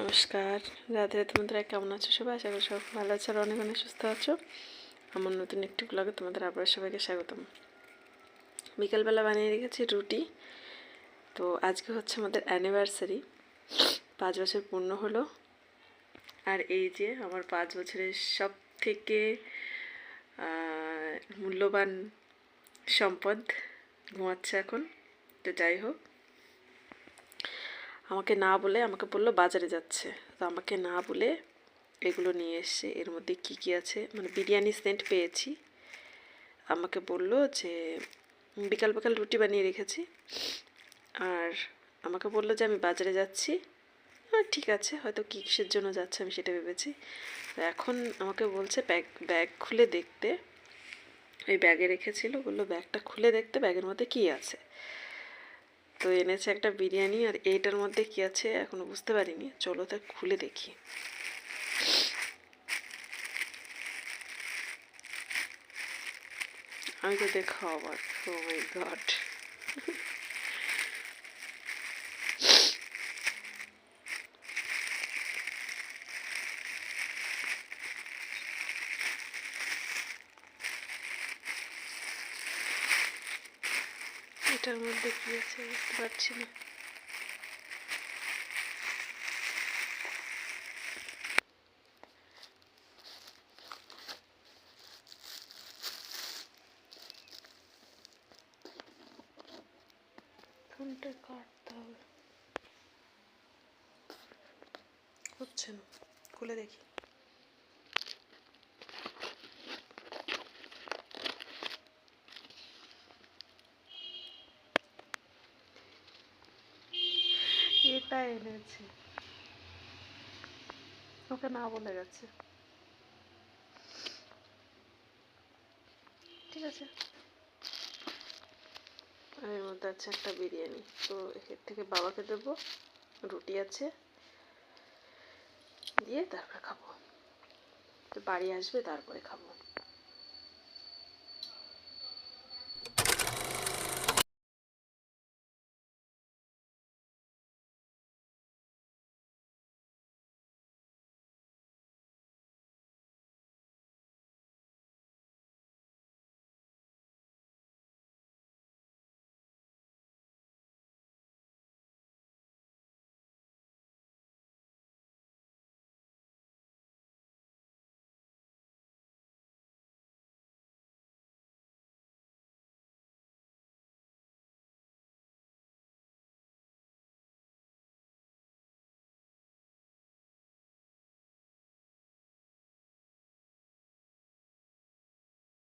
নমস্কার, রাধে রাধে বন্ধুরা, কেমন আছো সবাই? আশা করি সব ভালো আছো আর অনেক অনেক সুস্থ আছো। আমার নতুন একটি ব্লগে তোমাদের আবার সবাইকে স্বাগতম। বিকালবেলা বানিয়ে রেখেছি রুটি। তো আজকে হচ্ছে আমাদের অ্যানিভার্সারি, 5 বছর পূর্ণ হলো। আর এই যে আমার 5 বছরের সব থেকে মূল্যবান সম্পদ ঘুমাচ্ছে এখন। তো যাই হোক, আমাকে না বলে, আমাকে বললো বাজারে যাচ্ছে, তো আমাকে না বলে এগুলো নিয়ে এসছে। এর মধ্যে কি কি আছে, মানে বিরিয়ানি সেন্ট পেয়েছি। আমাকে বলল যে বিকাল বিকাল রুটি বানিয়ে রেখেছি, আর আমাকে বললো যে আমি বাজারে যাচ্ছি। ঠিক আছে, হয়তো কিসের জন্য যাচ্ছে আমি সেটা ভেবেছি। তো এখন আমাকে বলছে ব্যাগ খুলে দেখতে। ওই ব্যাগে রেখেছিল, বললো ব্যাগটা খুলে দেখতে ব্যাগের মধ্যে কি আছে। তো এনেছে একটা বিরিয়ানি, আর এইটার মধ্যে কি আছে এখনো বুঝতে পারিনি। চলো তা খুলে দেখি। আমি তো দেখো অবাক। ও মাই গড, এটার মধ্যে কি আছে বুঝতে পারছি না। ফোনটা কাটতে হবে, হচ্ছে না। খুলে দেখি। এটা এনেছে, ওকে না বলে গেছে। ঠিক আছে, আর এর মধ্যে আছে একটা বিরিয়ানি। তো এর থেকে বাবাকে দেবো, রুটি আছে, দিয়ে তারপরে খাবো। তো বাড়ি আসবে তারপরে খাবো।